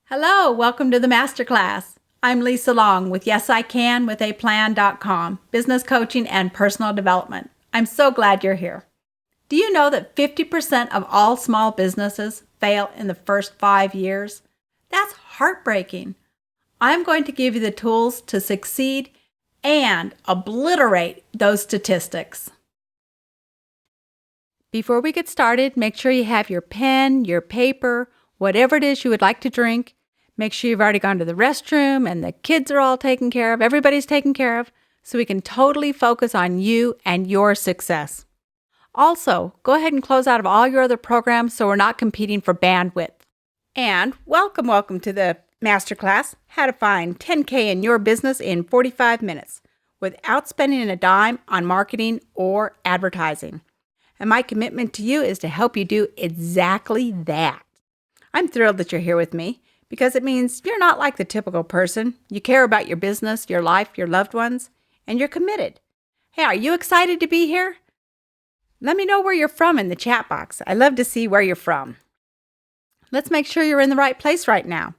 Hello, welcome to the Masterclass. I'm Lisa Long with YesICanWithAPlan.com, business coaching and personal development. I'm so glad you're here. Do you know that 50% of all small businesses fail in the first 5 years? That's heartbreaking. I'm going to give you the tools to succeed and obliterate those statistics. Before we get started, make sure you have your pen, your paper, whatever it is you would like to drink. Make sure you've already gone to the restroom and the kids are all taken care of, everybody's taken care of, so we can totally focus on you and your success. Also, go ahead and close out of all your other programs so we're not competing for bandwidth. And welcome to the Masterclass, How to Find 10K in Your Business in 45 Minutes without spending a dime on marketing or advertising. And my commitment to you is to help you do exactly that. I'm thrilled that you're here with me because it means you're not like the typical person. You care about your business, your life, your loved ones, and you're committed. Hey, are you excited to be here? Let me know where you're from in the chat box. I love to see where you're from. Let's make sure you're in the right place right now.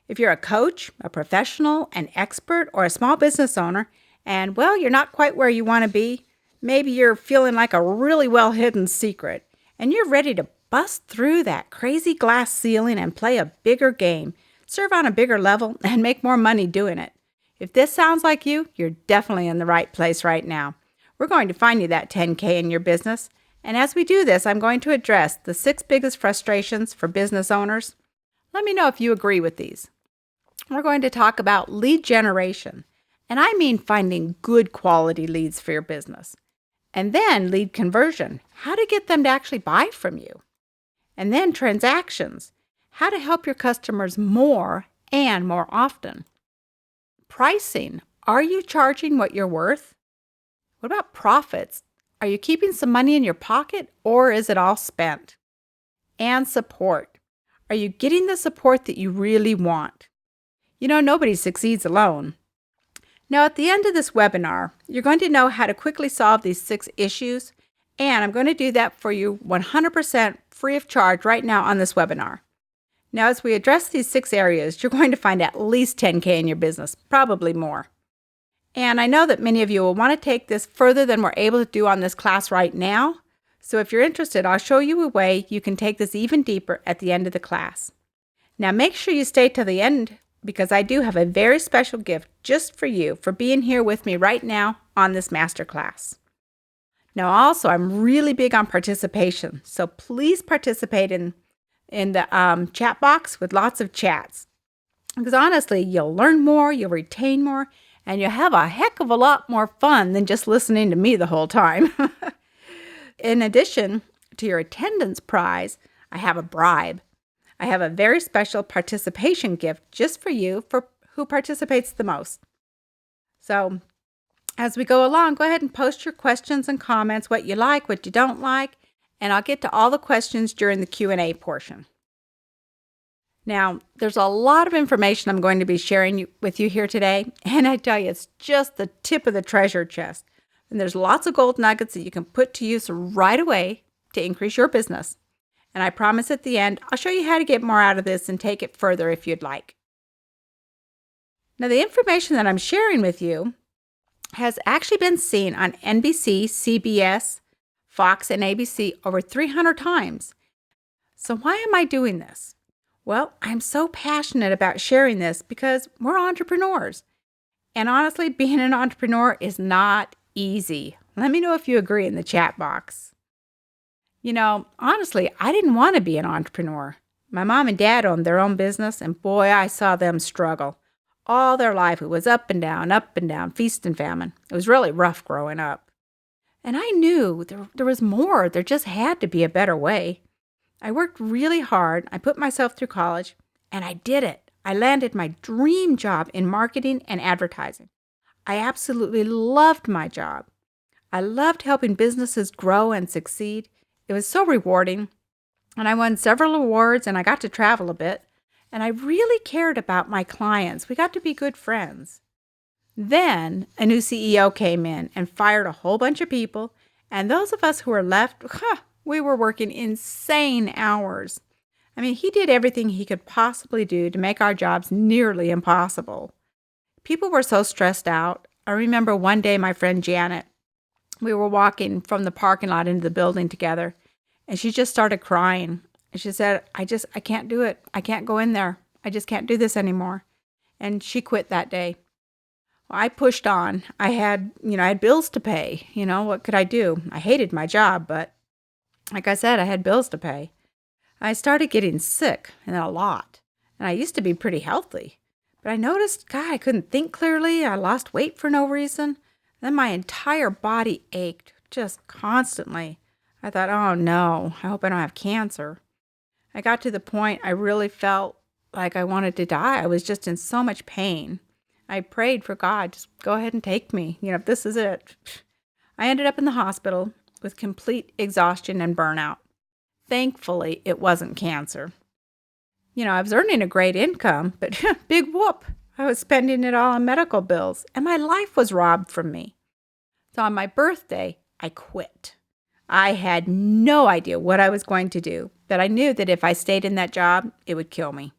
If you're a coach, a professional, an expert, or a small business owner, and you're not quite where you want to be, maybe you're feeling like a really well-hidden secret, and you're ready to bust through that crazy glass ceiling and play a bigger game, serve on a bigger level, and make more money doing it. If this sounds like you, you're definitely in the right place right now. We're going to find you that 10K in your business. And as we do this, I'm going to address the 6 biggest frustrations for business owners. Let me know if you agree with these. We're going to talk about lead generation. And I mean finding good quality leads for your business. And then lead conversion, how to get them to actually buy from you. And then transactions, how to help your customers more and more often. Pricing, are you charging what you're worth? What about profits? Are you keeping some money in your pocket or is it all spent? And support, are you getting the support that you really want? You know, nobody succeeds alone. Now, at the end of this webinar, you're going to know how to quickly solve these 6 issues, and I'm going to do that for you 100% free of charge right now on this webinar. Now, as we address these 6 areas, you're going to find at least 10K in your business, probably more. And I know that many of you will want to take this further than we're able to do on this class right now. So if you're interested, I'll show you a way you can take this even deeper at the end of the class. Now, make sure you stay till the end because I do have a very special gift just for you for being here with me right now on this masterclass. Now, also, I'm really big on participation, so please participate in the chat box with lots of chats. Because honestly, you'll learn more, you'll retain more, and you'll have a heck of a lot more fun than just listening to me the whole time. In addition to your attendance prize, I have a bribe. I have a very special participation gift just for you for who participates the most. So, as we go along, go ahead and post your questions and comments, what you like, what you don't like, and I'll get to all the questions during the Q&A portion. Now, there's a lot of information I'm going to be sharing with you here today, and I tell you, it's just the tip of the treasure chest. And there's lots of gold nuggets that you can put to use right away to increase your business. And I promise at the end, I'll show you how to get more out of this and take it further if you'd like. Now, the information that I'm sharing with you has actually been seen on NBC, CBS, Fox, and ABC over 300 times. So why am I doing this? Well, I'm so passionate about sharing this because we're entrepreneurs. And honestly, being an entrepreneur is not easy. Let me know if you agree in the chat box. You know, honestly, I didn't want to be an entrepreneur. My mom and dad owned their own business, and boy, I saw them struggle. All their life, it was up and down, feast and famine. It was really rough growing up. And I knew there was more. There just had to be a better way. I worked really hard. I put myself through college, and I did it. I landed my dream job in marketing and advertising. I absolutely loved my job. I loved helping businesses grow and succeed. It was so rewarding, and I won several awards, and I got to travel a bit. And I really cared about my clients. We got to be good friends. Then a new CEO came in and fired a whole bunch of people. And those of us who were left, we were working insane hours. I mean, he did everything he could possibly do to make our jobs nearly impossible. People were so stressed out. I remember one day my friend Janet, we were walking from the parking lot into the building together, and she just started crying. And she said, I can't do it. I can't go in there. I just can't do this anymore. And she quit that day. Well, I pushed on. I had bills to pay. What could I do? I hated my job, but like I said, I had bills to pay. I started getting sick, and a lot. And I used to be pretty healthy. But I noticed, God, I couldn't think clearly. I lost weight for no reason. Then my entire body ached just constantly. I thought, oh no, I hope I don't have cancer. I got to the point I really felt like I wanted to die. I was just in so much pain. I prayed for God, just go ahead and take me. If this is it. I ended up in the hospital with complete exhaustion and burnout. Thankfully, it wasn't cancer. I was earning a great income, but big whoop. I was spending it all on medical bills, and my life was robbed from me. So on my birthday, I quit. I had no idea what I was going to do, but I knew that if I stayed in that job, it would kill me.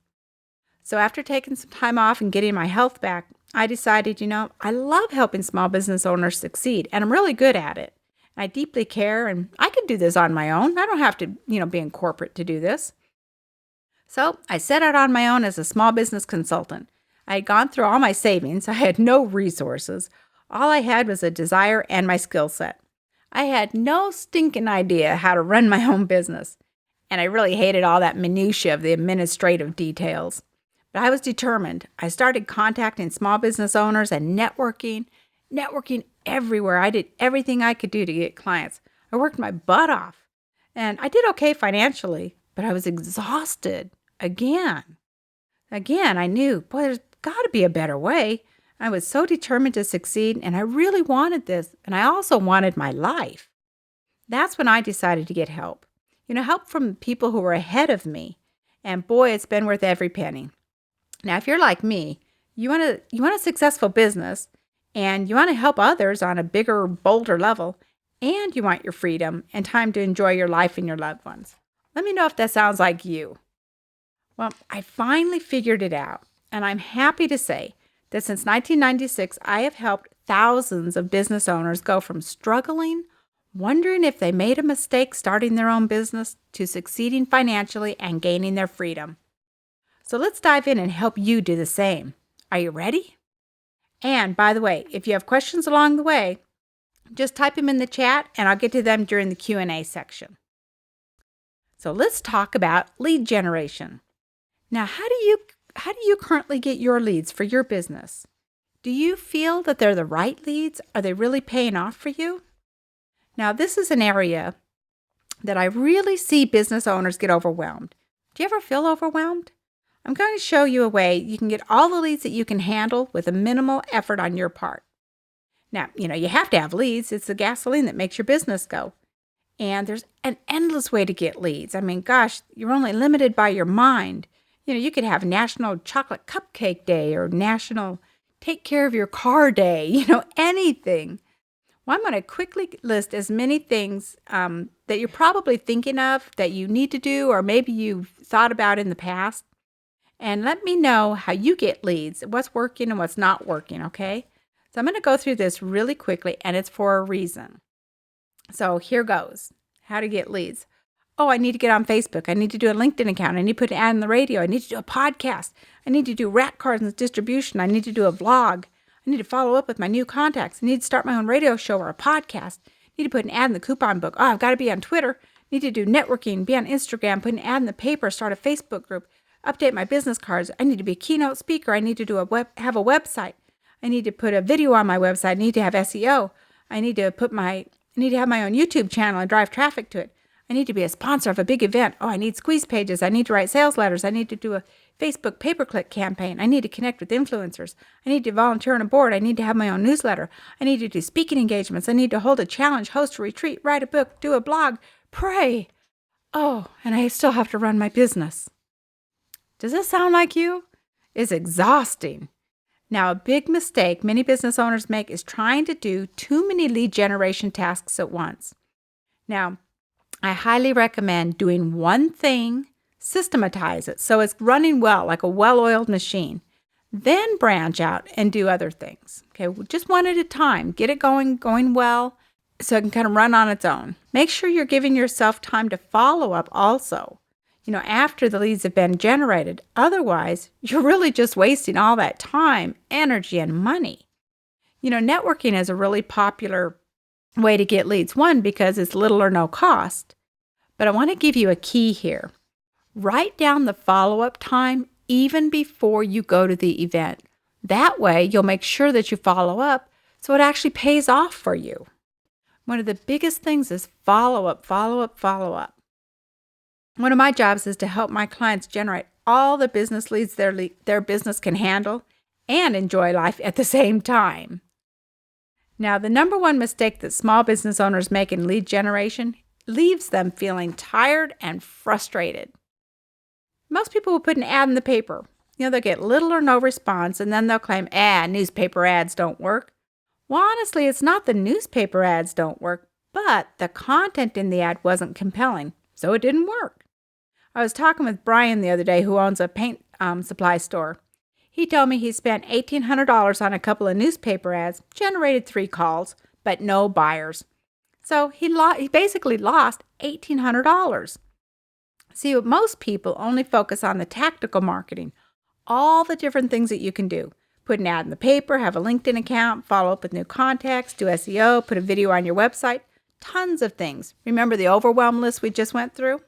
So after taking some time off and getting my health back, I decided, I love helping small business owners succeed, and I'm really good at it. I deeply care, and I could do this on my own. I don't have to, be in corporate to do this. So I set out on my own as a small business consultant. I had gone through all my savings. I had no resources. All I had was a desire and my skill set. I had no stinking idea how to run my own business. And I really hated all that minutia of the administrative details. But I was determined. I started contacting small business owners and networking everywhere. I did everything I could do to get clients. I worked my butt off. And I did okay financially, but I was exhausted again. I knew, boy, there's got to be a better way. I was so determined to succeed, and I really wanted this, and I also wanted my life. That's when I decided to get help. Help from people who were ahead of me. And boy, it's been worth every penny. Now, if you're like me, you want a successful business, and you want to help others on a bigger, bolder level, and you want your freedom and time to enjoy your life and your loved ones. Let me know if that sounds like you. Well, I finally figured it out, and I'm happy to say that since 1996, I have helped thousands of business owners go from struggling, wondering if they made a mistake starting their own business, to succeeding financially and gaining their freedom. So let's dive in and help you do the same. Are you ready? And by the way, if you have questions along the way, just type them in the chat and I'll get to them during the Q&A section. So let's talk about lead generation. Now, how do you currently get your leads for your business? Do you feel that they're the right leads? Are they really paying off for you? Now, this is an area that I really see business owners get overwhelmed. Do you ever feel overwhelmed? I'm going to show you a way you can get all the leads that you can handle with a minimal effort on your part. Now, you have to have leads. It's the gasoline that makes your business go. And there's an endless way to get leads. I mean, gosh, you're only limited by your mind. You could have National Chocolate Cupcake Day or National Take Care of Your Car Day, anything. Well, I'm going to quickly list as many things that you're probably thinking of that you need to do, or maybe you've thought about in the past. And let me know how you get leads, what's working and what's not working, okay? So I'm going to go through this really quickly, and it's for a reason. So here goes. How to get leads. Oh, I need to get on Facebook. I need to do a LinkedIn account. I need to put an ad on the radio. I need to do a podcast. I need to do rat cards and distribution. I need to do a vlog. I need to follow up with my new contacts. I need to start my own radio show or a podcast. I need to put an ad in the coupon book. Oh, I've got to be on Twitter. I need to do networking, be on Instagram, put an ad in the paper, start a Facebook group, update my business cards. I need to be a keynote speaker. I need to do have a website. I need to put a video on my website. I need to have SEO. I need to have my own YouTube channel and drive traffic to it. I need to be a sponsor of a big event. Oh, I need squeeze pages. I need to write sales letters. I need to do a Facebook pay-per-click campaign. I need to connect with influencers. I need to volunteer on a board. I need to have my own newsletter. I need to do speaking engagements. I need to hold a challenge, host a retreat, write a book, do a blog, pray. Oh, and I still have to run my business. Does this sound like you? It's exhausting. Now, a big mistake many business owners make is trying to do too many lead generation tasks at once. Now, I highly recommend doing one thing Systematize it so it's running well, like a well-oiled machine. Then branch out and do other things. Okay, just one at a time. Get it going well so it can kind of run on its own. Make sure you're giving yourself time to follow up also, after the leads have been generated. Otherwise, you're really just wasting all that time, energy, and money. Networking is a really popular way to get leads. One, because it's little or no cost. But I want to give you a key here. Write down the follow-up time even before you go to the event. That way, you'll make sure that you follow up so it actually pays off for you. One of the biggest things is follow up, follow up, follow up. One of my jobs is to help my clients generate all the business leads their business can handle and enjoy life at the same time. Now, the number one mistake that small business owners make in lead generation leaves them feeling tired and frustrated. Most people will put an ad in the paper. They'll get little or no response, and then they'll claim, newspaper ads don't work. Well, honestly, it's not the newspaper ads don't work, but the content in the ad wasn't compelling, so it didn't work. I was talking with Brian the other day, who owns a paint supply store. He told me he spent $1,800 on a couple of newspaper ads, generated 3 calls, but no buyers. So he basically lost $1,800. See, most people only focus on the tactical marketing, all the different things that you can do. Put an ad in the paper, have a LinkedIn account, follow up with new contacts, do SEO, put a video on your website, tons of things. Remember the overwhelm list we just went through?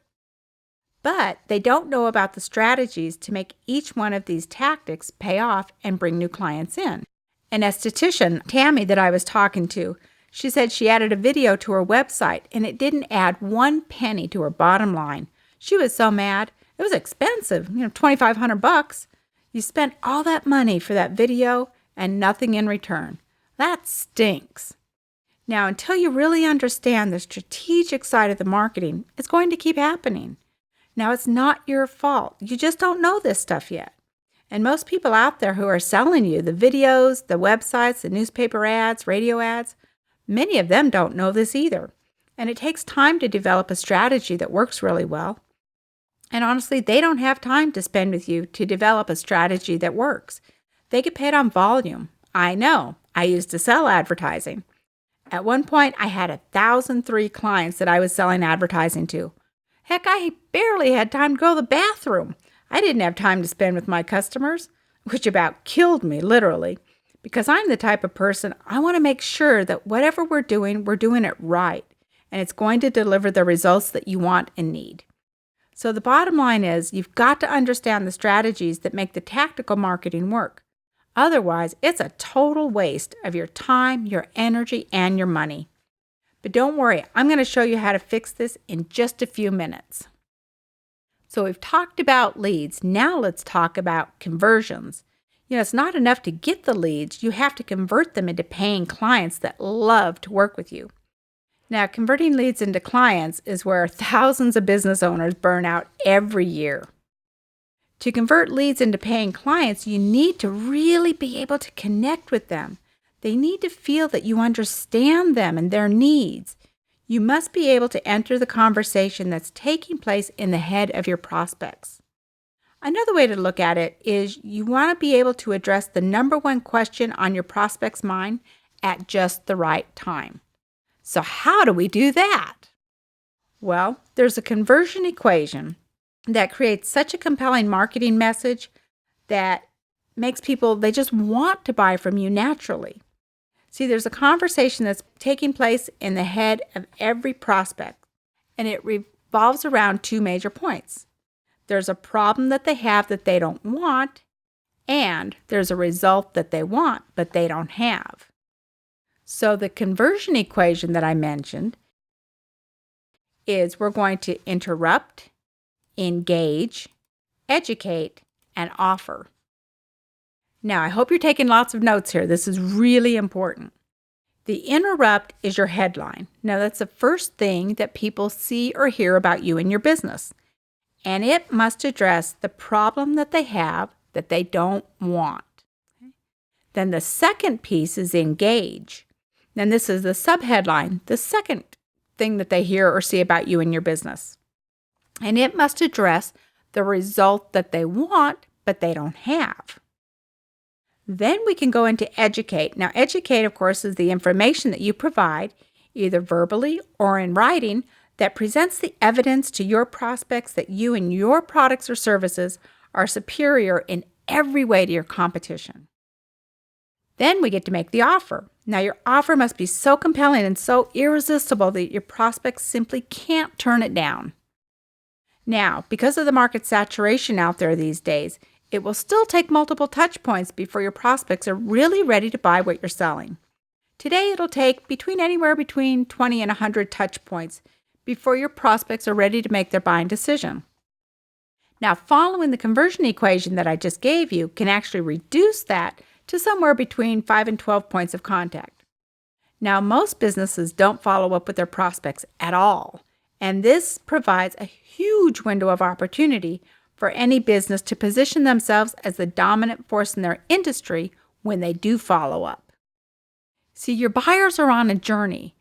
But they don't know about the strategies to make each one of these tactics pay off and bring new clients in. An esthetician, Tammy, that I was talking to, she said she added a video to her website and it didn't add 1 penny to her bottom line. She was so mad. It was expensive, $2,500. You spent all that money for that video and nothing in return. That stinks. Now, until you really understand the strategic side of the marketing, it's going to keep happening. Now, it's not your fault. You just don't know this stuff yet. And most people out there who are selling you the videos, the websites, the newspaper ads, radio ads, many of them don't know this either. And it takes time to develop a strategy that works really well. And honestly, they don't have time to spend with you to develop a strategy that works. They get paid on volume. I know. I used to sell advertising. At one point, I had 1,003 clients that I was selling advertising to. Heck, I barely had time to go to the bathroom. I didn't have time to spend with my customers, which about killed me, literally. Because I'm the type of person, I want to make sure that whatever we're doing it right. And it's going to deliver the results that you want and need. So the bottom line is, you've got to understand the strategies that make the tactical marketing work. Otherwise, it's a total waste of your time, your energy, and your money. But don't worry, I'm going to show you how to fix this in just a few minutes. So we've talked about leads. Now let's talk about conversions. It's not enough to get the leads. You have to convert them into paying clients that love to work with you. Now, converting leads into clients is where thousands of business owners burn out every year. To convert leads into paying clients, you need to really be able to connect with them. They need to feel that you understand them and their needs. You must be able to enter the conversation that's taking place in the head of your prospects. Another way to look at it is you want to be able to address the number one question on your prospect's mind at just the right time. So how do we do that? Well, there's a conversion equation that creates such a compelling marketing message that makes people, they just want to buy from you naturally. See, there's a conversation that's taking place in the head of every prospect, and it revolves around 2 major points. There's a problem that they have that they don't want, and there's a result that they want but they don't have. So the conversion equation that I mentioned is we're going to interrupt, engage, educate, and offer. Now, I hope you're taking lots of notes here. This is really important. The interrupt is your headline. Now, that's the first thing that people see or hear about you and your business. And it must address the problem that they have that they don't want. Then the second piece is engage. And this is the subheadline, the second thing that they hear or see about you and your business. And it must address the result that they want, but they don't have. Then we can go into educate. Now, educate, of course, is the information that you provide, either verbally or in writing, that presents the evidence to your prospects that you and your products or services are superior in every way to your competition. Then we get to make the offer. Now, your offer must be so compelling and so irresistible that your prospects simply can't turn it down. Now, because of the market saturation out there these days, it will still take multiple touch points before your prospects are really ready to buy what you're selling. Today, it'll take anywhere between 20 and 100 touch points before your prospects are ready to make their buying decision. Now, following the conversion equation that I just gave you can actually reduce that to somewhere between 5 and 12 points of contact. Now, most businesses don't follow up with their prospects at all, and this provides a huge window of opportunity for any business to position themselves as the dominant force in their industry when they do follow up. See, your buyers are on a journey,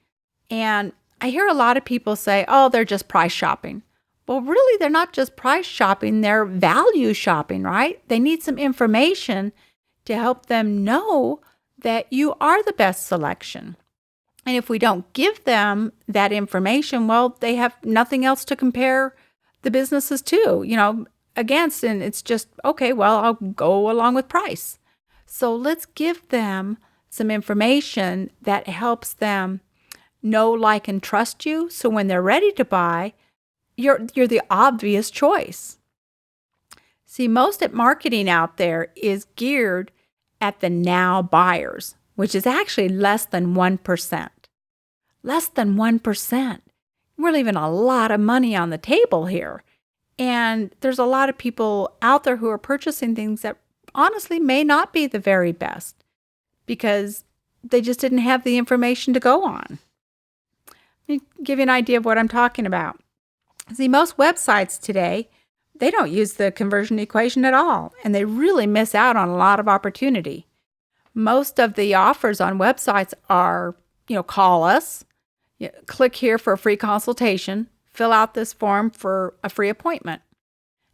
and I hear a lot of people say, oh, they're just price shopping. Well, really, they're not just price shopping, they're value shopping, right? They need some information to help them know that you are the best selection. And if we don't give them that information, well, they have nothing else to compare the businesses to, against. And it's just, okay, well, I'll go along with price. So let's give them some information that helps them know, like, and trust you. So when they're ready to buy, you're the obvious choice. See, most of marketing out there is geared at the now buyers, which is actually less than 1%. Less than 1%. We're leaving a lot of money on the table here. And there's a lot of people out there who are purchasing things that honestly may not be the very best because they just didn't have the information to go on. Let me give you an idea of what I'm talking about. See, most websites today, they don't use the conversion equation at all, and they really miss out on a lot of opportunity. Most of the offers on websites are, call us, click here for a free consultation, fill out this form for a free appointment.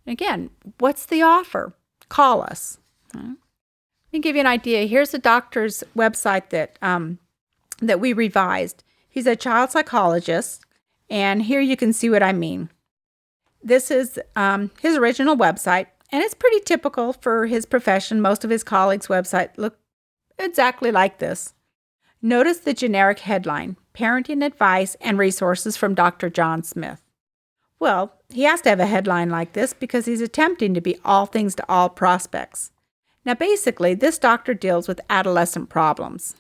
Again, what's the offer? Call us. Let me give you an idea. Here's a doctor's website that we revised. He's a child psychologist, and here you can see what I mean. This is his original website, and it's pretty typical for his profession. Most of his colleagues' websites look exactly like this. Notice the generic headline, Parenting Advice and Resources from Dr. John Smith. Well, he has to have a headline like this because he's attempting to be all things to all prospects. Now, basically, this doctor deals with adolescent problems.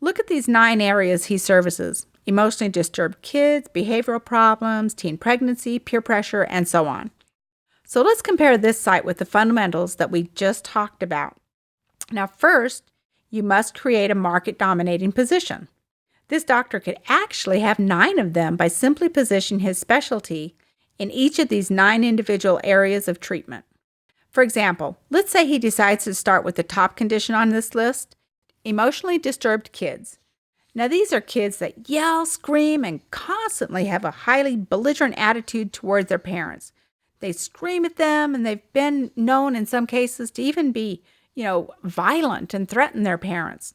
Look at these 9 areas he services: emotionally disturbed kids, behavioral problems, teen pregnancy, peer pressure, and so on. So let's compare this site with the fundamentals that we just talked about. Now, first, you must create a market-dominating position. This doctor could actually have 9 of them by simply positioning his specialty in each of these 9 individual areas of treatment. For example, let's say he decides to start with the top condition on this list, emotionally disturbed kids. Now, these are kids that yell, scream, and constantly have a highly belligerent attitude toward their parents. They scream at them, and they've been known in some cases to even be, violent and threaten their parents.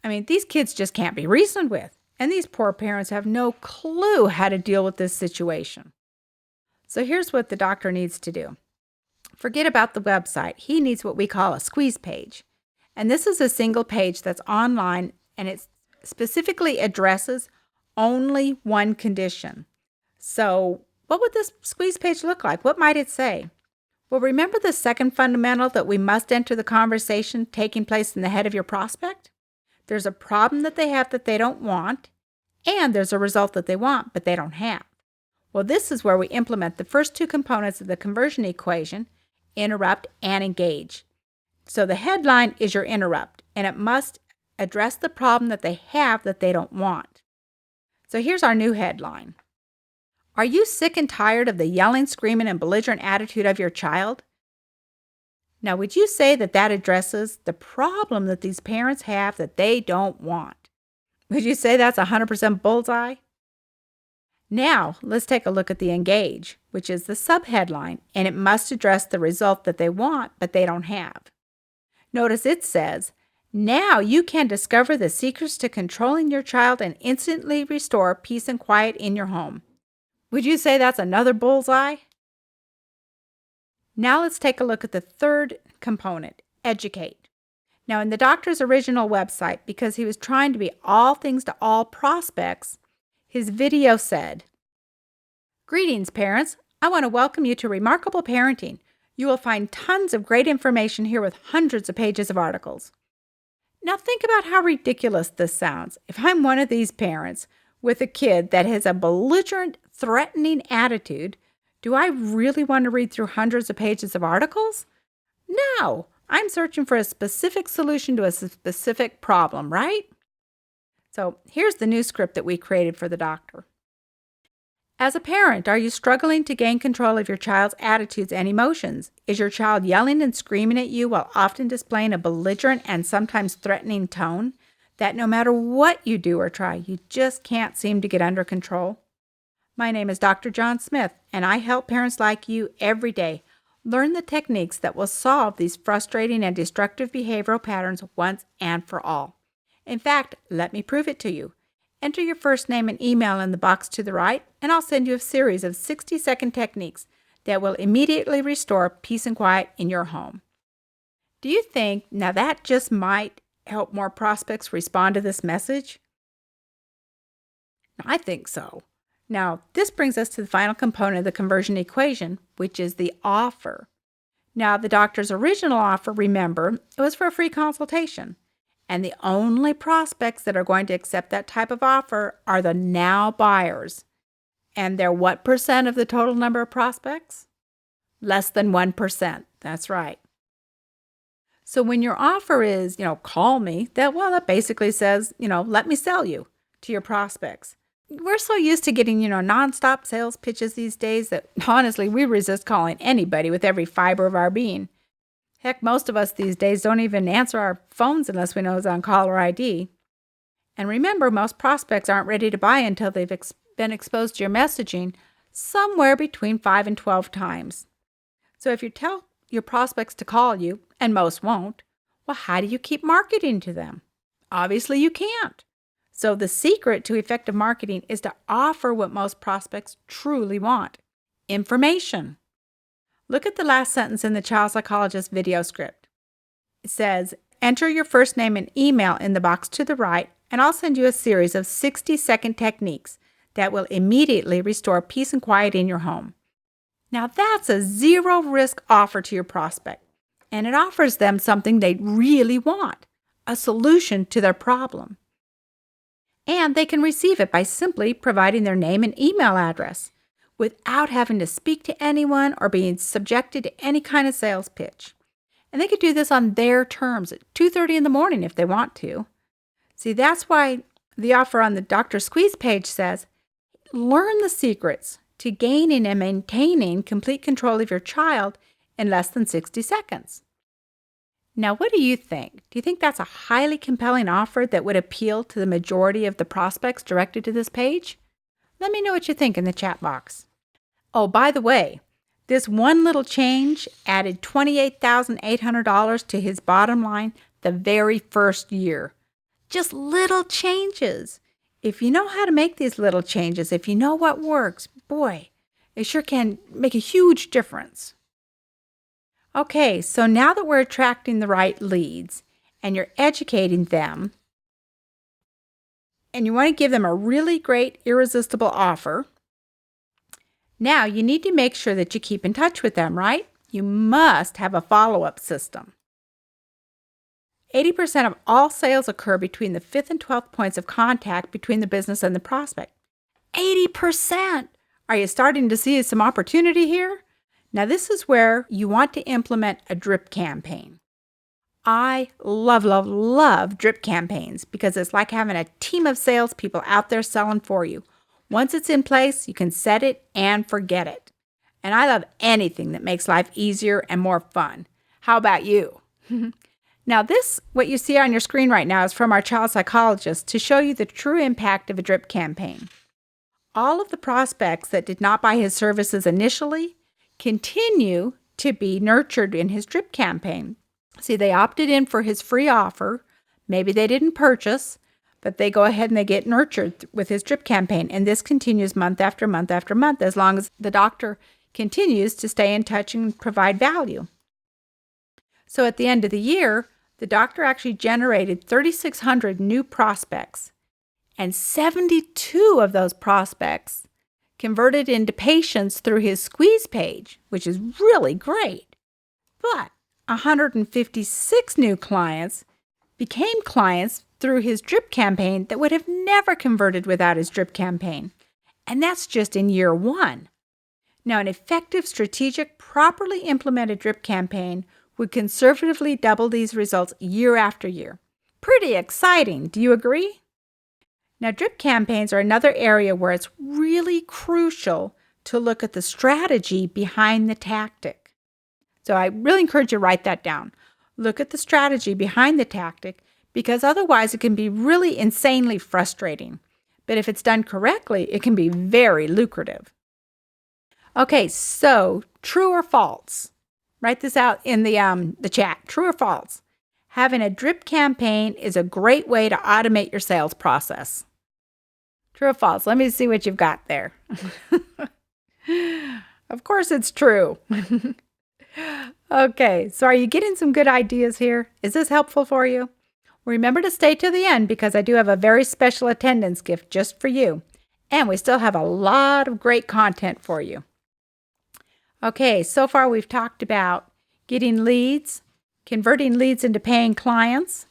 I mean, these kids just can't be reasoned with, and these poor parents have no clue how to deal with this situation. So here's what the doctor needs to do. Forget about the website. He needs what we call a squeeze page. And this is a single page that's online, and it specifically addresses only one condition. So what would this squeeze page look like? What might it say? Well, remember the second fundamental that we must enter the conversation taking place in the head of your prospect? There's a problem that they have that they don't want, and there's a result that they want but they don't have. Well, this is where we implement the first 2 components of the conversion equation, interrupt and engage. So the headline is your interrupt, and it must address the problem that they have that they don't want. So here's our new headline. Are you sick and tired of the yelling, screaming, and belligerent attitude of your child? Now, would you say that addresses the problem that these parents have that they don't want? Would you say that's 100% bullseye? Now, let's take a look at the engage, which is the subheadline, and it must address the result that they want, but they don't have. Notice it says, now you can discover the secrets to controlling your child and instantly restore peace and quiet in your home. Would you say that's another bullseye? Now let's take a look at the third component, educate. Now in the doctor's original website, because he was trying to be all things to all prospects, his video said, "Greetings, parents. I want to welcome you to Remarkable Parenting. You will find tons of great information here with hundreds of pages of articles." Now think about how ridiculous this sounds. If I'm one of these parents with a kid that has a belligerent, threatening attitude, do I really want to read through hundreds of pages of articles? No, I'm searching for a specific solution to a specific problem, right? So here's the new script that we created for the doctor. As a parent, are you struggling to gain control of your child's attitudes and emotions? Is your child yelling and screaming at you while often displaying a belligerent and sometimes threatening tone that no matter what you do or try, you just can't seem to get under control? My name is Dr. John Smith, and I help parents like you every day learn the techniques that will solve these frustrating and destructive behavioral patterns once and for all. In fact, let me prove it to you. Enter your first name and email in the box to the right, and I'll send you a series of 60-second techniques that will immediately restore peace and quiet in your home. Do you think now that just might help more prospects respond to this message? I think so. Now, this brings us to the final component of the conversion equation, which is the offer. Now, the doctor's original offer, remember, it was for a free consultation. And the only prospects that are going to accept that type of offer are the now buyers. And they're what percent of the total number of prospects? Less than 1%. That's right. So when your offer is, call me, that basically says, let me sell you to your prospects. We're so used to getting, nonstop sales pitches these days that honestly, we resist calling anybody with every fiber of our being. Heck, most of us these days don't even answer our phones unless we know it's on caller ID. And remember, most prospects aren't ready to buy until they've been exposed to your messaging somewhere between 5 and 12 times. So if you tell your prospects to call you, and most won't, well, how do you keep marketing to them? Obviously, you can't. So the secret to effective marketing is to offer what most prospects truly want: information. Look at the last sentence in the Child Psychologist video script. It says, enter your first name and email in the box to the right, and I'll send you a series of 60-second techniques that will immediately restore peace and quiet in your home. Now that's a zero-risk offer to your prospect, and it offers them something they really want, a solution to their problem. And they can receive it by simply providing their name and email address, without having to speak to anyone or being subjected to any kind of sales pitch. And they could do this on their terms at 2:30 in the morning if they want to. See, that's why the offer on the Dr. Squeeze page says, learn the secrets to gaining and maintaining complete control of your child in less than 60 seconds. Now, what do you think? Do you think that's a highly compelling offer that would appeal to the majority of the prospects directed to this page? Let me know what you think in the chat box. Oh, by the way, this one little change added $28,800 to his bottom line the very first year. Just little changes. If you know how to make these little changes, if you know what works, boy, it sure can make a huge difference. Okay, so now that we're attracting the right leads and you're educating them, and you want to give them a really great, irresistible offer, now you need to make sure that you keep in touch with them, right? You must have a follow-up system. 80% of all sales occur between the 5th and 12th points of contact between the business and the prospect. 80%! Are you starting to see some opportunity here? Now this is where you want to implement a drip campaign. I love drip campaigns because it's like having a team of salespeople out there selling for you. Once it's in place, you can set it and forget it. And I love anything that makes life easier and more fun. How about you? Now what you see on your screen right now is from our child psychologist to show you the true impact of a drip campaign. All of the prospects that did not buy his services initially continue to be nurtured in his drip campaign. See, they opted in for his free offer. Maybe they didn't purchase, but they go ahead and they get nurtured with his drip campaign. And this continues month after month after month, as long as the doctor continues to stay in touch and provide value. So at the end of the year, the doctor actually generated 3,600 new prospects, and 72 of those prospects converted into patients through his squeeze page, which is really great. But 156 new clients became clients through his drip campaign that would have never converted without his drip campaign. And that's just in year 1. Now, an effective, strategic, properly implemented drip campaign would conservatively double these results year after year. Pretty exciting, do you agree? Now, drip campaigns are another area where it's really crucial to look at the strategy behind the tactic. So I really encourage you to write that down. Look at the strategy behind the tactic, because otherwise it can be really insanely frustrating. But if it's done correctly, it can be very lucrative. Okay, so true or false? Write this out in the chat. True or false? Having a drip campaign is a great way to automate your sales process. True or false? Let me see what you've got there. Of course it's true. Okay, so are you getting some good ideas here? Is this helpful for you? Remember to stay to the end, because I do have a very special attendance gift just for you. And we still have a lot of great content for you. Okay, so far we've talked about getting leads, converting leads into paying clients.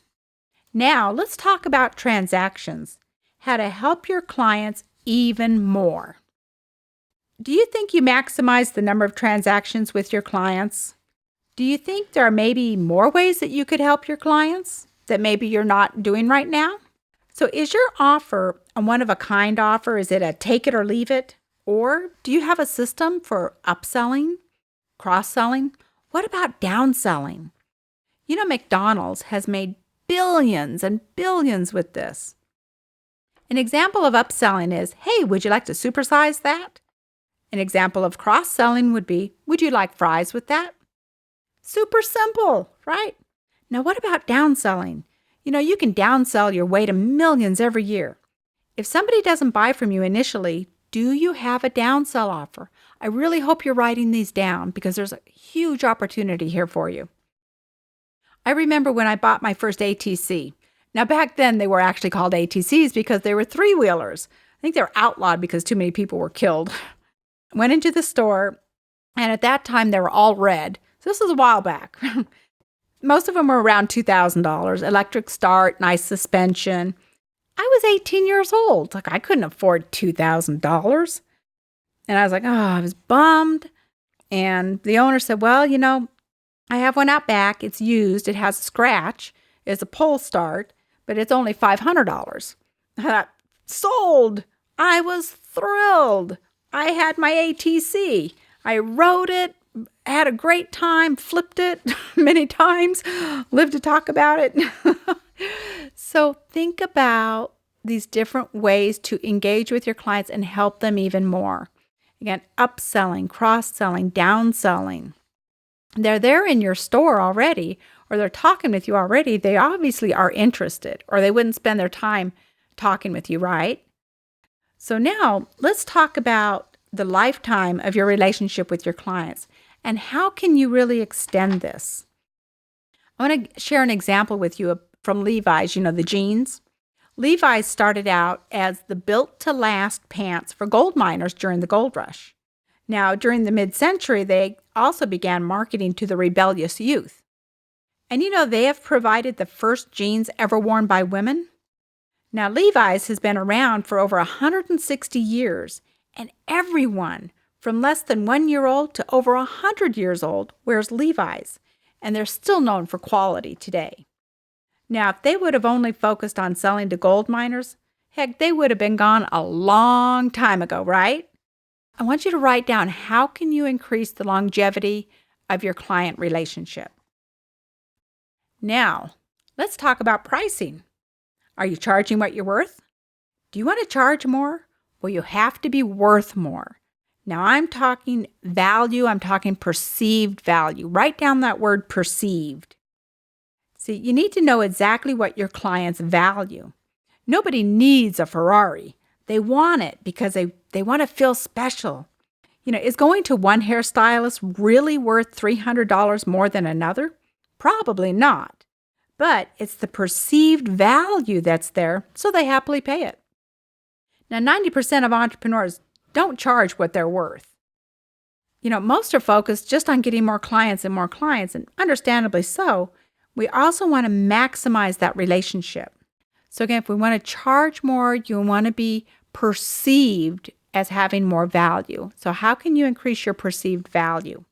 Now let's talk about transactions, how to help your clients even more. Do you think you maximize the number of transactions with your clients? Do you think there are maybe more ways that you could help your clients that maybe you're not doing right now? So is your offer a one-of-a-kind offer? Is it a take it or leave it? Or do you have a system for upselling, cross-selling? What about downselling? You know, McDonald's has made billions and billions with this. An example of upselling is, hey, would you like to supersize that? An example of cross-selling would be, would you like fries with that? Super simple, right? Now, what about downselling? You know, you can downsell your way to millions every year. If somebody doesn't buy from you initially, do you have a downsell offer? I really hope you're writing these down, because there's a huge opportunity here for you. I remember when I bought my first ATC. Now, back then, they were actually called ATCs because they were three-wheelers. I think they were outlawed because too many people were killed. I went into the store, and at that time, they were all red. So this was a while back. Most of them were around $2,000. Electric start, nice suspension. I was 18 years old. Like, I couldn't afford $2,000. And I was like, oh, I was bummed. And the owner said, well, you know, I have one out back. It's used. It has a scratch. It's a pull start, but it's only $500. I thought, sold. I was thrilled. I had my ATC. I rode it, had a great time, flipped it many times, lived to talk about it. So think about these different ways to engage with your clients and help them even more. Again, upselling, cross-selling, downselling. They're there in your store already, or they're talking with you already. They obviously are interested, or they wouldn't spend their time talking with you, right? So now let's talk about the lifetime of your relationship with your clients and how can you really extend this. I want to share an example with you from Levi's, you know, the jeans. Levi's started out as the built-to-last pants for gold miners during the gold rush. Now, during the mid-century, they also began marketing to the rebellious youth. And you know, they have provided the first jeans ever worn by women. Now, Levi's has been around for over 160 years, and everyone from less than 1 year old to over 100 years old wears Levi's, and they're still known for quality today. Now, if they would have only focused on selling to gold miners, heck, they would have been gone a long time ago, right? I want you to write down, how can you increase the longevity of your client relationship? Now, let's talk about pricing. Are you charging what you're worth? Do you want to charge more? Well, you have to be worth more. Now, I'm talking value, I'm talking perceived value. Write down that word perceived. See, you need to know exactly what your clients value. Nobody needs a Ferrari. They want it because they want to feel special. Is going to one hairstylist really worth $300 more than another? Probably not. But it's the perceived value that's there, so they happily pay it. Now, 90% of entrepreneurs don't charge what they're worth. Most are focused just on getting more clients, and understandably so. We also want to maximize that relationship. So again, if we want to charge more, you want to be perceived as having more value. So how can you increase your perceived value?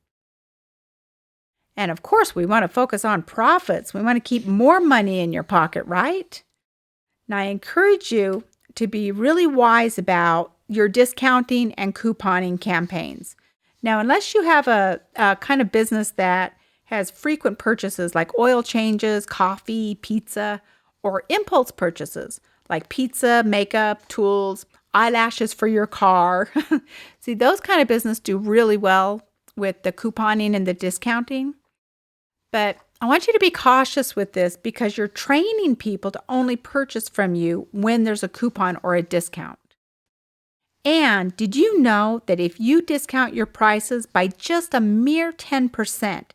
And of course, we want to focus on profits. We want to keep more money in your pocket, right? Now, I encourage you to be really wise about your discounting and couponing campaigns. Now, unless you have a kind of business that has frequent purchases like oil changes, coffee, pizza, or impulse purchases like pizza, makeup, tools, eyelashes for your car. See, those kind of business do really well with the couponing and the discounting. But I want you to be cautious with this because you're training people to only purchase from you when there's a coupon or a discount. And did you know that if you discount your prices by just a mere 10%,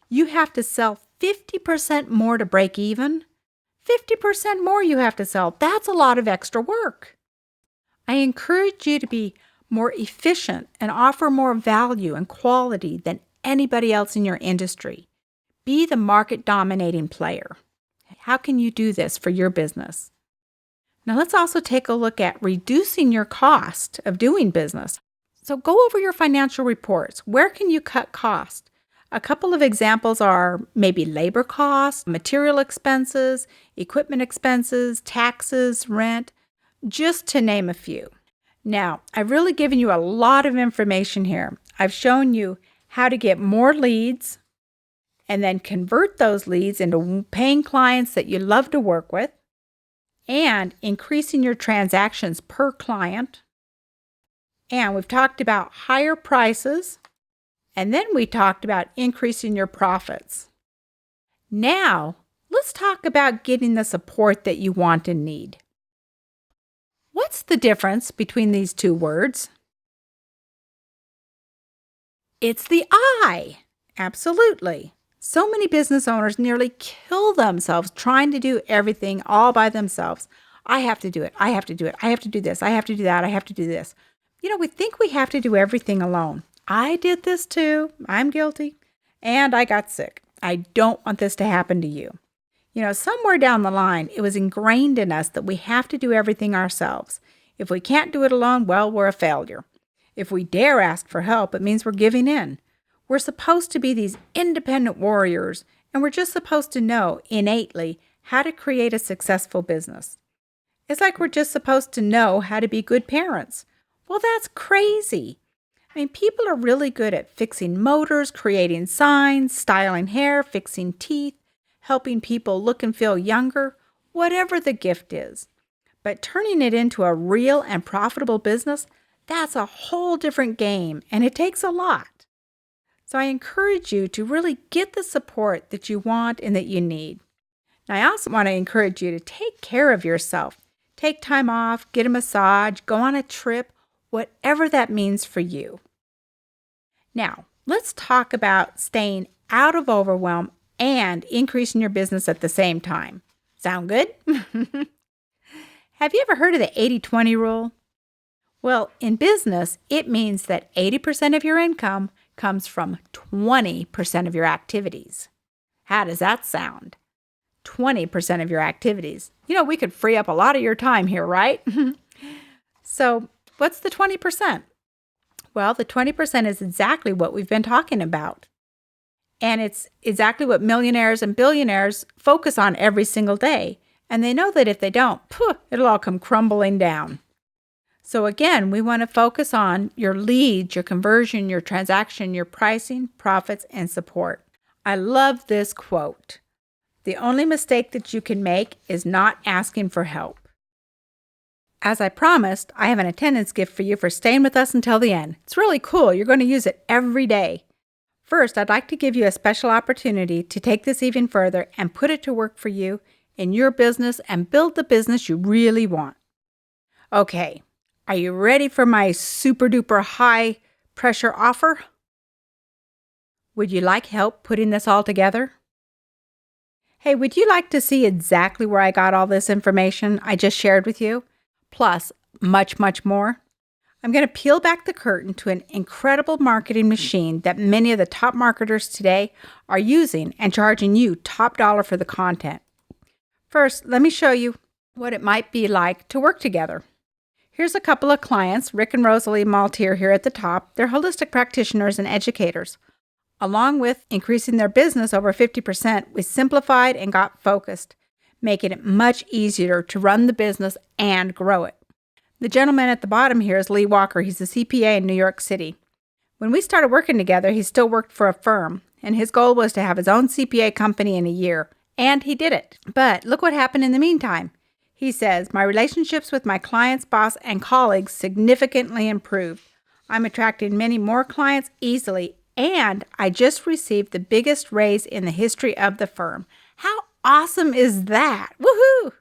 you have to sell 50% more to break even? 50% more you have to sell. That's a lot of extra work. I encourage you to be more efficient and offer more value and quality than anybody else in your industry. Be the market dominating player. How can you do this for your business? Now let's also take a look at reducing your cost of doing business. So go over your financial reports. Where can you cut cost? A couple of examples are maybe labor costs, material expenses, equipment expenses, taxes, rent, just to name a few. Now, I've really given you a lot of information here. I've shown you how to get more leads and then convert those leads into paying clients that you love to work with and increasing your transactions per client. And we've talked about higher prices, and then we talked about increasing your profits. Now, let's talk about getting the support that you want and need. What's the difference between these two words? It's the I. Absolutely. So many business owners nearly kill themselves trying to do everything all by themselves. I have to do it. I have to do it. I have to do this. I have to do that. I have to do this. We think we have to do everything alone. I did this too. I'm guilty. And I got sick. I don't want this to happen to you. Somewhere down the line, it was ingrained in us that we have to do everything ourselves. If we can't do it alone, well, we're a failure. If we dare ask for help, it means we're giving in. We're supposed to be these independent warriors, and we're just supposed to know innately how to create a successful business. It's like we're just supposed to know how to be good parents. Well, that's crazy. People are really good at fixing motors, creating signs, styling hair, fixing teeth, helping people look and feel younger, whatever the gift is. But turning it into a real and profitable business, that's a whole different game, and it takes a lot. So I encourage you to really get the support that you want and that you need. Now, I also want to encourage you to take care of yourself. Take time off, get a massage, go on a trip, whatever that means for you. Now, let's talk about staying out of overwhelm and increasing your business at the same time. Sound good? Have you ever heard of the 80-20 rule? Well, in business, it means that 80% of your income comes from 20% of your activities. How does that sound? 20% of your activities. We could free up a lot of your time here, right? So what's the 20%? Well, the 20% is exactly what we've been talking about. And it's exactly what millionaires and billionaires focus on every single day. And they know that if they don't, it'll all come crumbling down. So again, we want to focus on your leads, your conversion, your transaction, your pricing, profits, and support. I love this quote. The only mistake that you can make is not asking for help. As I promised, I have an attendance gift for you for staying with us until the end. It's really cool. You're going to use it every day. First, I'd like to give you a special opportunity to take this even further and put it to work for you in your business and build the business you really want. Okay, are you ready for my super duper high pressure offer? Would you like help putting this all together? Hey, would you like to see exactly where I got all this information I just shared with you? Plus, much, much more? I'm going to peel back the curtain to an incredible marketing machine that many of the top marketers today are using and charging you top dollar for the content. First, let me show you what it might be like to work together. Here's a couple of clients, Rick and Rosalie Maltier here at the top. They're holistic practitioners and educators. Along with increasing their business over 50%, we simplified and got focused, making it much easier to run the business and grow it. The gentleman at the bottom here is Lee Walker. He's a CPA in New York City. When we started working together, he still worked for a firm, and his goal was to have his own CPA company in a year, and he did it. But look what happened in the meantime. He says, my relationships with my clients, boss, and colleagues significantly improved. I'm attracting many more clients easily, and I just received the biggest raise in the history of the firm. How awesome is that? Woohoo!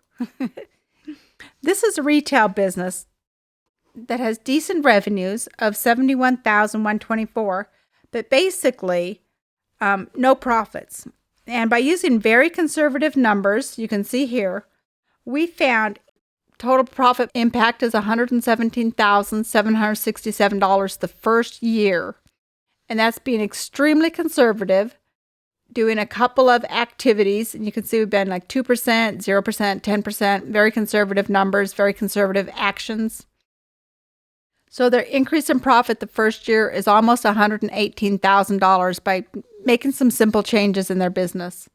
This is a retail business that has decent revenues of $71,124, but basically no profits. And by using very conservative numbers, you can see here, we found total profit impact is $117,767 the first year. And that's being extremely conservative, doing a couple of activities. And you can see we've been like 2%, 0%, 10%, very conservative numbers, very conservative actions. So their increase in profit the first year is almost $118,000 by making some simple changes in their business.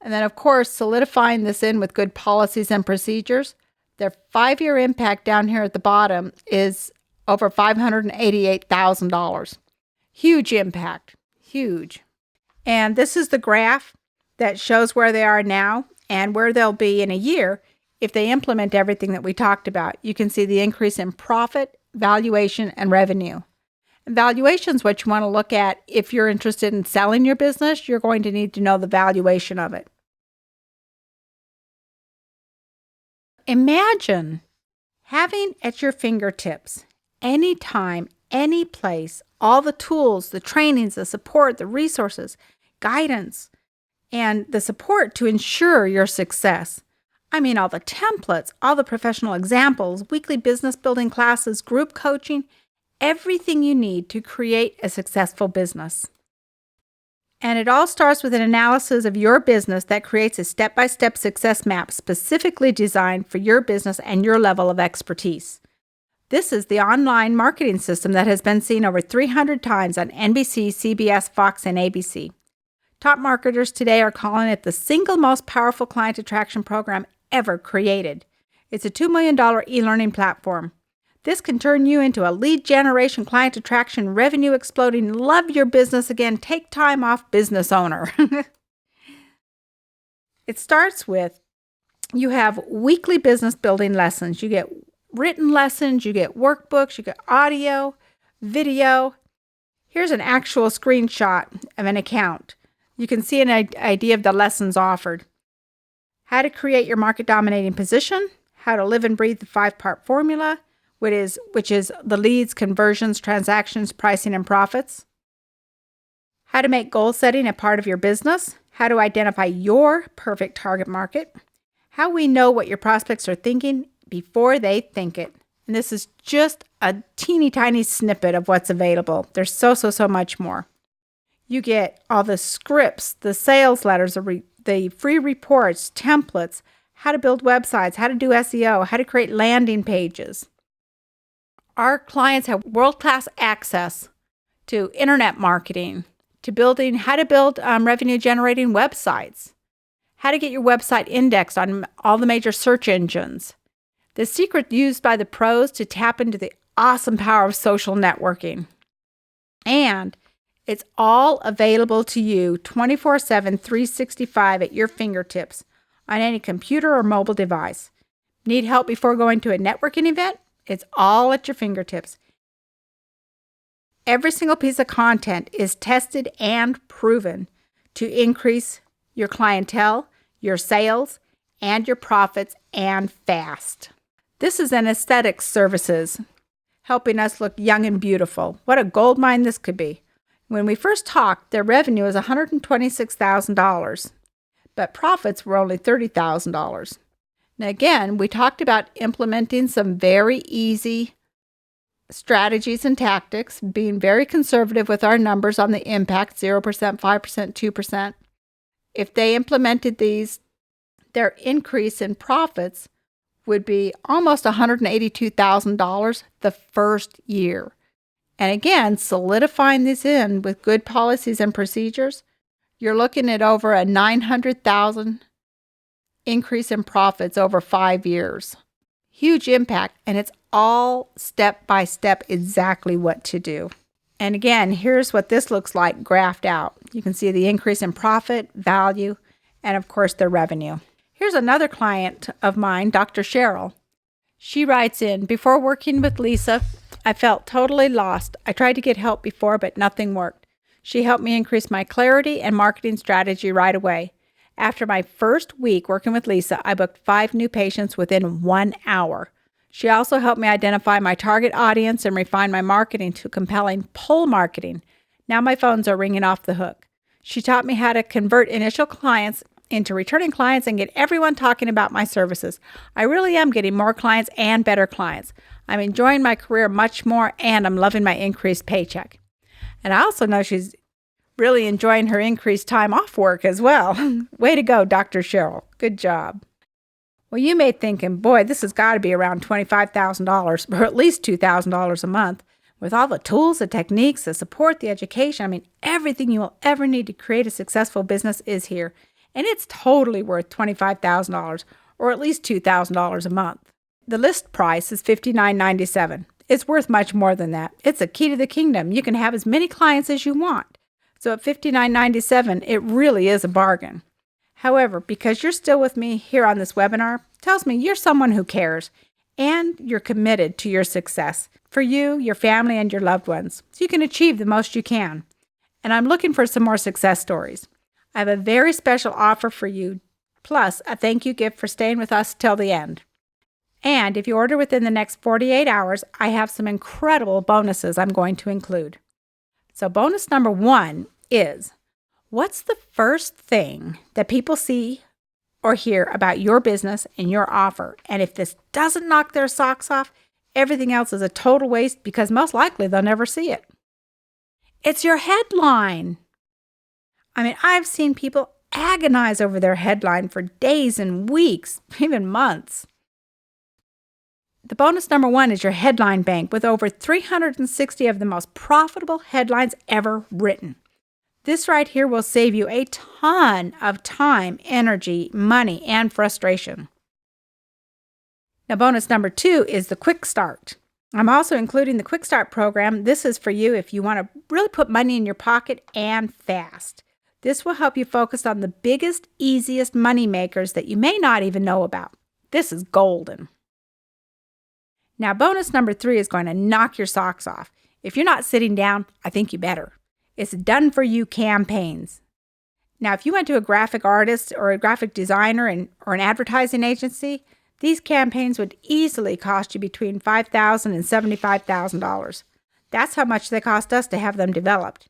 And then, of course, solidifying this in with good policies and procedures. Their 5-year impact down here at the bottom is over $588,000. Huge impact, huge. And this is the graph that shows where they are now and where they'll be in a year if they implement everything that we talked about. You can see the increase in profit, valuation, and revenue. And valuation is what you want to look at. If you're interested in selling your business, you're going to need to know the valuation of it. Imagine having at your fingertips, anytime, any place, all the tools, the trainings, the support, the resources, guidance, and the support to ensure your success. I mean, all the templates, all the professional examples, weekly business building classes, group coaching, everything you need to create a successful business. And it all starts with an analysis of your business that creates a step-by-step success map specifically designed for your business and your level of expertise. This is the online marketing system that has been seen over 300 times on NBC, CBS, Fox, and ABC. Top marketers today are calling it the single most powerful client attraction program ever created. It's a $2 million e-learning platform. This can turn you into a lead generation, client attraction, revenue exploding, love your business again, take time off business owner. It starts with you have weekly business building lessons. You get written lessons, you get workbooks, you get audio, video. Here's an actual screenshot of an account. You can see an idea of the lessons offered. How to create your market dominating position, how to live and breathe the 5-part formula, which is the leads, conversions, transactions, pricing, and profits. How to make goal setting a part of your business, how to identify your perfect target market, how we know what your prospects are thinking before they think it. And this is just a teeny tiny snippet of what's available. There's so much more. You get all the scripts, the sales letters, the free reports, templates, how to build websites, how to do SEO, how to create landing pages. Our clients have world-class access to internet marketing, to how to build revenue-generating websites, how to get your website indexed on all the major search engines, the secret used by the pros to tap into the awesome power of social networking. And it's all available to you 24/7, 365 at your fingertips on any computer or mobile device. Need help before going to a networking event? It's all at your fingertips. Every single piece of content is tested and proven to increase your clientele, your sales, and your profits, and fast. This is an aesthetics services, helping us look young and beautiful. What a gold mine this could be. When we first talked, their revenue was $126,000, but profits were only $30,000. Now again, we talked about implementing some very easy strategies and tactics, being very conservative with our numbers on the impact, 0%, 5%, 2%. If they implemented these, their increase in profits would be almost $182,000 the first year. And again, solidifying this in with good policies and procedures, you're looking at over a $900,000 increase in profits over 5 years. Huge impact, and it's all step by step exactly what to do. And again, here's what this looks like graphed out. You can see the increase in profit, value, and of course their revenue. Here's another client of mine, Dr. Cheryl. She writes in, before working with Lisa, I felt totally lost. I tried to get help before, but nothing worked. She helped me increase my clarity and marketing strategy right away. After my first week working with Lisa, I booked 5 new patients within 1 hour. She also helped me identify my target audience and refine my marketing to compelling pull marketing. Now my phones are ringing off the hook. She taught me how to convert initial clients into returning clients and get everyone talking about my services. I really am getting more clients and better clients. I'm enjoying my career much more, and I'm loving my increased paycheck. And I also know she's really enjoying her increased time off work as well. Way to go, Dr. Cheryl. Good job. Well, you may be thinking, boy, this has got to be around $25,000 or at least $2,000 a month. With all the tools, the techniques, the support, the education, I mean, everything you will ever need to create a successful business is here. And it's totally worth $25,000 or at least $2,000 a month. The list price is $59.97. It's worth much more than that. It's a key to the kingdom. You can have as many clients as you want. So at $59.97, it really is a bargain. However, because you're still with me here on this webinar, tells me you're someone who cares and you're committed to your success for you, your family, and your loved ones, so you can achieve the most you can. And I'm looking for some more success stories. I have a very special offer for you, plus a thank you gift for staying with us till the end. And if you order within the next 48 hours, I have some incredible bonuses I'm going to include. So bonus number 1 is, what's the first thing that people see or hear about your business and your offer? And if this doesn't knock their socks off, everything else is a total waste because most likely they'll never see it. It's your headline. I mean, I've seen people agonize over their headline for days and weeks, even months. The bonus number 1 is your headline bank with over 360 of the most profitable headlines ever written. This right here will save you a ton of time, energy, money, and frustration. Now, bonus number 2 is the Quick Start. I'm also including the Quick Start program. This is for you if you want to really put money in your pocket and fast. This will help you focus on the biggest, easiest money makers that you may not even know about. This is golden. Now, bonus number 3 is going to knock your socks off. If you're not sitting down, I think you better. It's done for you campaigns. Now, if you went to a graphic artist or a graphic designer or an advertising agency, these campaigns would easily cost you between $5,000 and $75,000. That's how much they cost us to have them developed.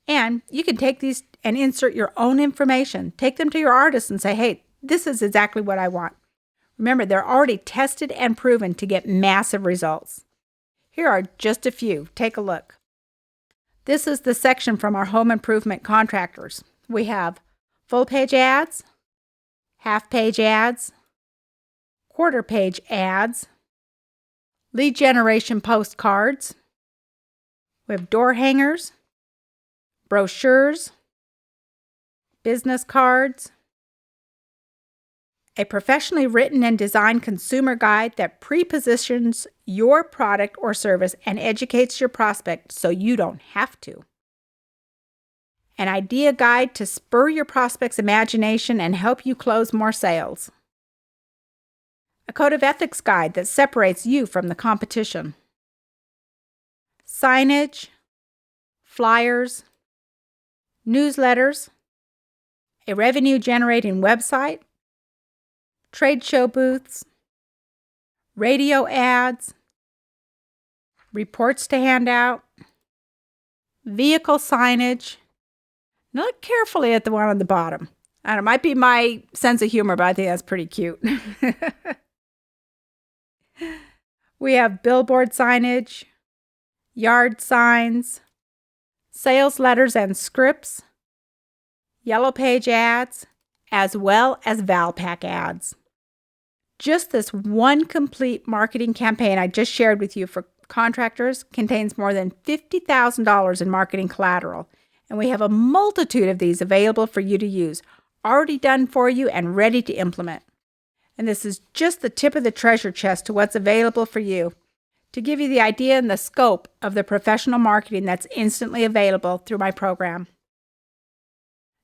And you can take these and insert your own information. Take them to your artist and say, hey, this is exactly what I want. Remember, they're already tested and proven to get massive results. Here are just a few. Take a look. This is the section from our home improvement contractors. We have full-page ads, half-page ads, quarter-page ads, lead generation postcards. We have door hangers, brochures, business cards, a professionally written and designed consumer guide that pre-positions your product or service and educates your prospect so you don't have to. An idea guide to spur your prospect's imagination and help you close more sales. a code of ethics guide that separates you from the competition, signage, flyers, newsletters, a revenue-generating website, trade show booths, radio ads, reports to hand out, vehicle signage. Now look carefully at the one on the bottom. And it might be my sense of humor, but I think that's pretty cute. We have billboard signage, yard signs, sales letters and scripts, yellow page ads, as well as Valpak ads. Just this one complete marketing campaign I just shared with you for contractors contains more than $50,000 in marketing collateral, and we have a multitude of these available for you to use, already done for you and ready to implement. And this is just the tip of the treasure chest to what's available for you to give you the idea and the scope of the professional marketing that's instantly available through my program.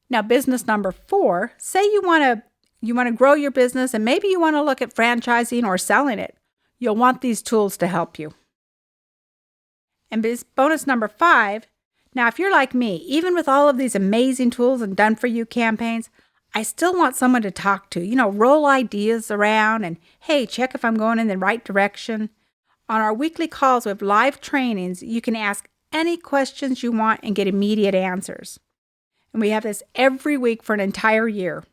Now, business number 4, say you want to grow your business and maybe you want to look at franchising or selling it. You'll want these tools to help you. And bonus number 5, now if you're like me, even with all of these amazing tools and done-for-you campaigns, I still want someone to talk to, roll ideas around and, hey, check if I'm going in the right direction. On our weekly calls with live trainings, you can ask any questions you want and get immediate answers. And we have this every week for an entire year.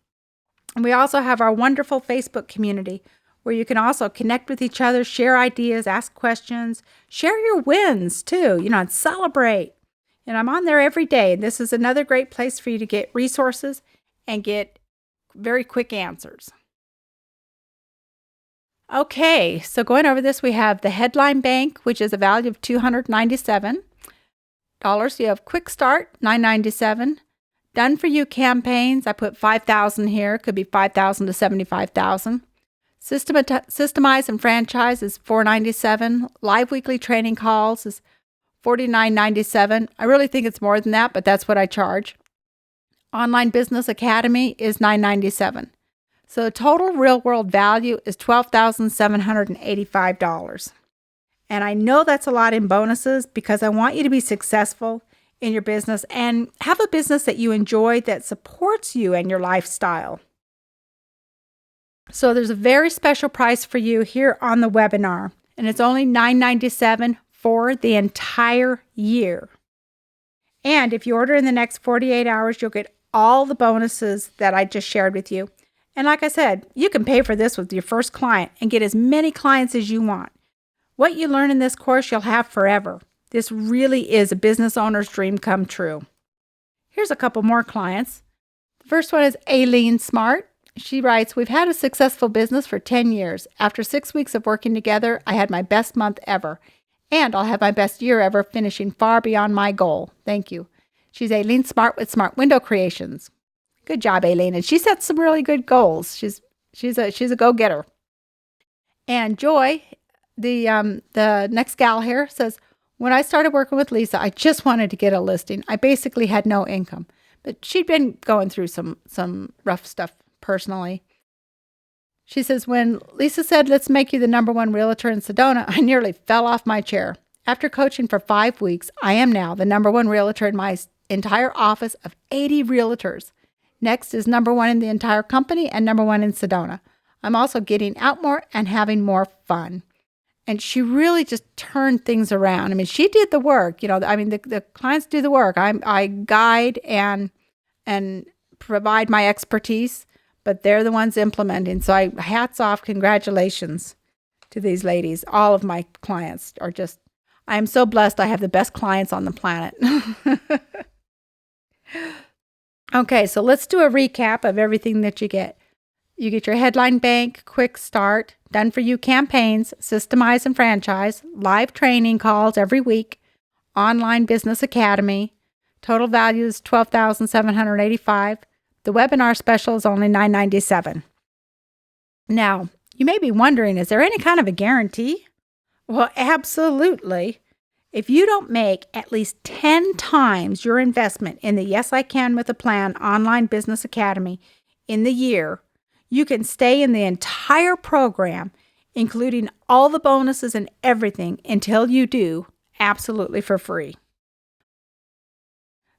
And we also have our wonderful Facebook community where you can also connect with each other, share ideas, ask questions, share your wins too, and celebrate. And I'm on there every day. And this is another great place for you to get resources and get very quick answers. Okay, so going over this, we have the Headline Bank, which is a value of $297. You have Quick Start, $997. Done for You campaigns, I put $5,000 here. Could be $5,000 to $75,000. Systemize and Franchise is $497. Live weekly training calls is $49.97. I really think it's more than that, but that's what I charge. Online Business Academy is $997. So the total real-world value is $12,785. And I know that's a lot in bonuses because I want you to be successful in your business and have a business that you enjoy that supports you and your lifestyle. So there's a very special price for you here on the webinar, and it's only $997 for the entire year. And if you order in the next 48 hours, you'll get all the bonuses that I just shared with you. And like I said, you can pay for this with your first client and get as many clients as you want. What you learn in this course, you'll have forever. This really is a business owner's dream come true. Here's a couple more clients. The first one is Aileen Smart. She writes, we've had a successful business for 10 years. After 6 weeks of working together, I had my best month ever. And I'll have my best year ever, finishing far beyond my goal. Thank you. She's Aileen Smart with Smart Window Creations. Good job, Aileen. And she sets some really good goals. She's a go-getter. And Joy, the next gal here, says, when I started working with Lisa, I just wanted to get a listing. I basically had no income. But she'd been going through some rough stuff personally. She says, when Lisa said, let's make you the #1 realtor in Sedona, I nearly fell off my chair. After coaching for 5 weeks, I am now the #1 realtor in my entire office of 80 realtors. Next is #1 in the entire company and #1 in Sedona. I'm also getting out more and having more fun. And she really just turned things around. I mean, she did the work. The clients do the work. I guide and provide my expertise, but they're the ones implementing. So hats off, congratulations to these ladies. All of my clients are just, I am so blessed I have the best clients on the planet. Okay, so let's do a recap of everything that you get. You get your Headline Bank, Quick Start, Done For You campaigns, Systemize and Franchise, live training calls every week, Online Business Academy. Total value is $12,785. The webinar special is only $997. Now, you may be wondering, is there any kind of a guarantee? Well, absolutely. If you don't make at least 10 times your investment in the Yes I Can with a Plan Online Business Academy in the year, you can stay in the entire program including all the bonuses and everything until you do, absolutely for free.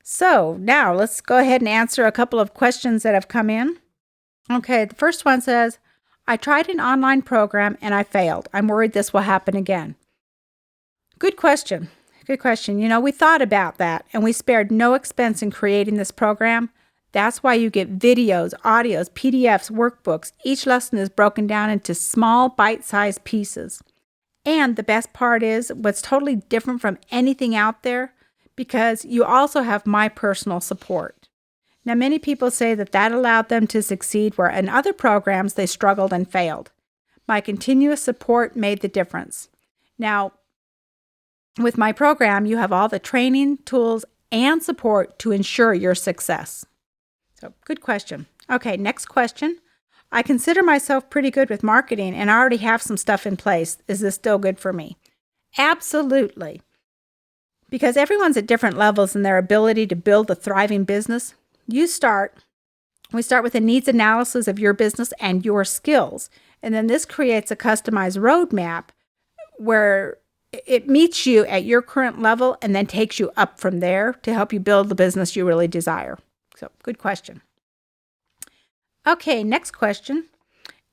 So now let's go ahead and answer a couple of questions that have come in. Okay, the first one says, I tried an online program and I failed. I'm worried this will happen again. Good question. Good question. We thought about that and we spared no expense in creating this program. That's why you get videos, audios, PDFs, workbooks. Each lesson is broken down into small bite-sized pieces. And the best part is what's totally different from anything out there, because you also have my personal support. Now, many people say that allowed them to succeed where in other programs they struggled and failed. My continuous support made the difference. Now, with my program, you have all the training, tools, and support to ensure your success. So, good question. Okay, next question. I consider myself pretty good with marketing and I already have some stuff in place. Is this still good for me? Absolutely. Because everyone's at different levels in their ability to build a thriving business. We start with a needs analysis of your business and your skills. And then this creates a customized roadmap where it meets you at your current level and then takes you up from there to help you build the business you really desire. So, good question. Okay, next question.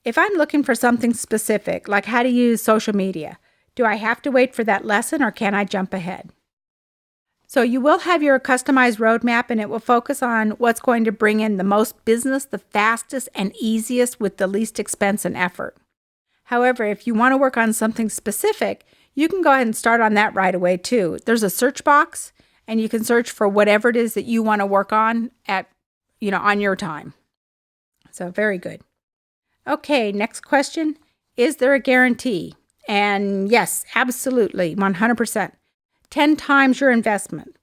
If I'm looking for something specific, like how to use social media, do I have to wait for that lesson or can I jump ahead? So you will have your customized roadmap and it will focus on what's going to bring in the most business, the fastest and easiest with the least expense and effort. However, if you want to work on something specific, you can go ahead and start on that right away too. There's a search box and you can search for whatever it is that you want to work on on your time. So very good. Okay, next question. Is there a guarantee? And yes, absolutely, 100%. 10 times your investment.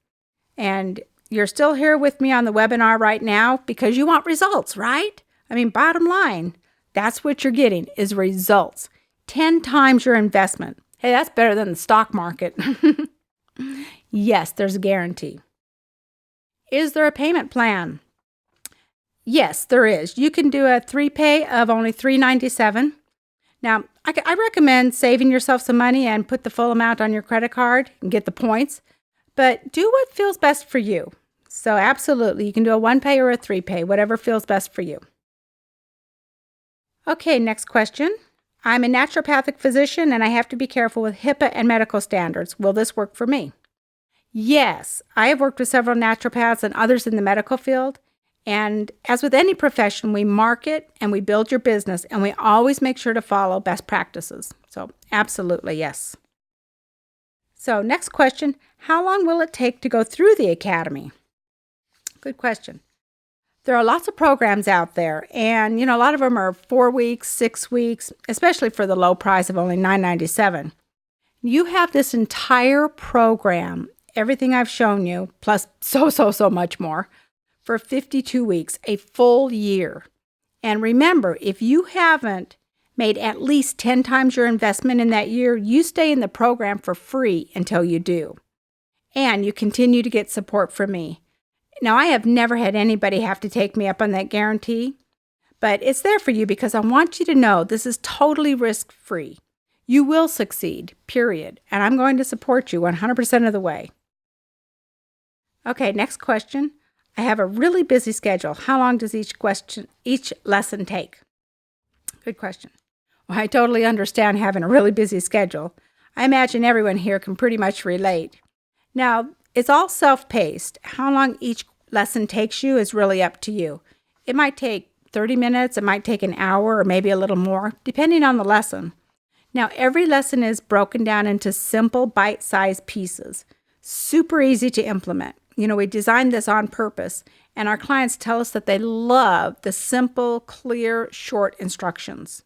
And you're still here with me on the webinar right now because you want results, right? I mean, bottom line, that's what you're getting is results. 10 times your investment. Hey, that's better than the stock market. Yes, there's a guarantee. Is there a payment plan? Yes, there is. You can do a 3-pay of only $397. Now, I recommend saving yourself some money and put the full amount on your credit card and get the points, but do what feels best for you. So absolutely, you can do a 1-pay or a 3-pay, whatever feels best for you. Okay, next question. I'm a naturopathic physician and I have to be careful with HIPAA and medical standards. Will this work for me? Yes, I have worked with several naturopaths and others in the medical field. And as with any profession, we market and we build your business and we always make sure to follow best practices. So absolutely, yes. So next question, how long will it take to go through the academy? Good question. There are lots of programs out there and, a lot of them are 4 weeks, 6 weeks, especially for the low price of only $997. You have this entire program, everything I've shown you, plus so much more, for 52 weeks, a full year. And remember, if you haven't made at least 10 times your investment in that year, you stay in the program for free until you do. And you continue to get support from me. Now, I have never had anybody have to take me up on that guarantee, but it's there for you because I want you to know this is totally risk-free. You will succeed, period. And I'm going to support you 100% of the way. Okay, next question. I have a really busy schedule. How long does each lesson take? Good question. Well, I totally understand having a really busy schedule. I imagine everyone here can pretty much relate. Now, it's all self-paced. How long each lesson takes you is really up to you. It might take 30 minutes, it might take an hour, or maybe a little more, depending on the lesson. Now, every lesson is broken down into simple, bite-sized pieces. Super easy to implement. We designed this on purpose, and our clients tell us that they love the simple, clear, short instructions.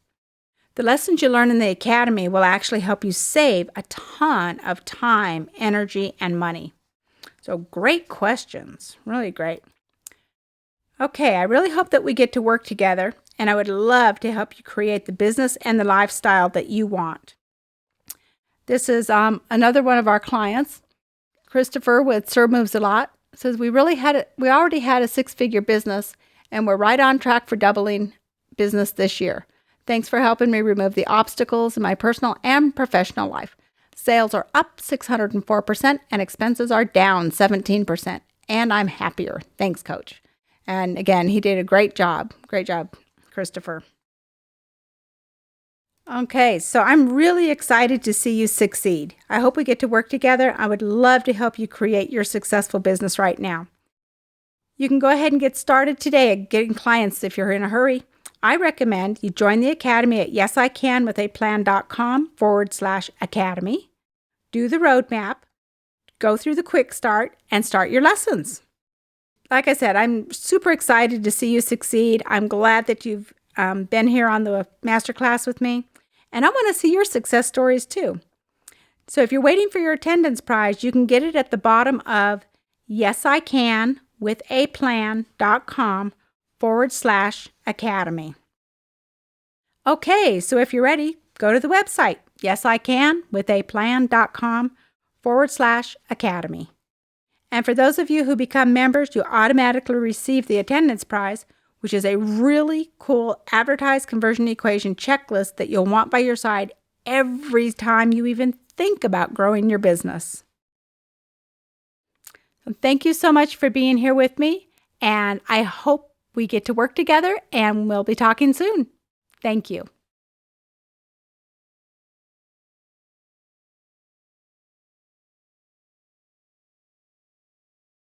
The lessons you learn in the academy will actually help you save a ton of time, energy, and money. So great questions, really great. Okay, I really hope that we get to work together, and I would love to help you create the business and the lifestyle that you want. This is another one of our clients. Christopher with Sir Moves a Lot says we already had a 6-figure business and we're right on track for doubling business this year. Thanks for helping me remove the obstacles in my personal and professional life. Sales are up 604% and expenses are down 17%. And I'm happier. Thanks, Coach. And again, he did a great job. Great job, Christopher. Okay, so I'm really excited to see you succeed. I hope we get to work together. I would love to help you create your successful business right now. You can go ahead and get started today at getting clients if you're in a hurry. I recommend you join the Academy at yesicanwithaplan.com/academy. Do the roadmap, go through the quick start, and start your lessons. Like I said, I'm super excited to see you succeed. I'm glad that you've been here on the masterclass with me. And I want to see your success stories too. So if you're waiting for your attendance prize, you can get it at the bottom of yesicanwithaplan.com/academy. Okay, so if you're ready, go to the website, yesicanwithaplan.com/academy. And for those of you who become members, you automatically receive the attendance prize, which is a really cool advertised conversion equation checklist that you'll want by your side every time you even think about growing your business. So thank you so much for being here with me, and I hope we get to work together and we'll be talking soon. Thank you.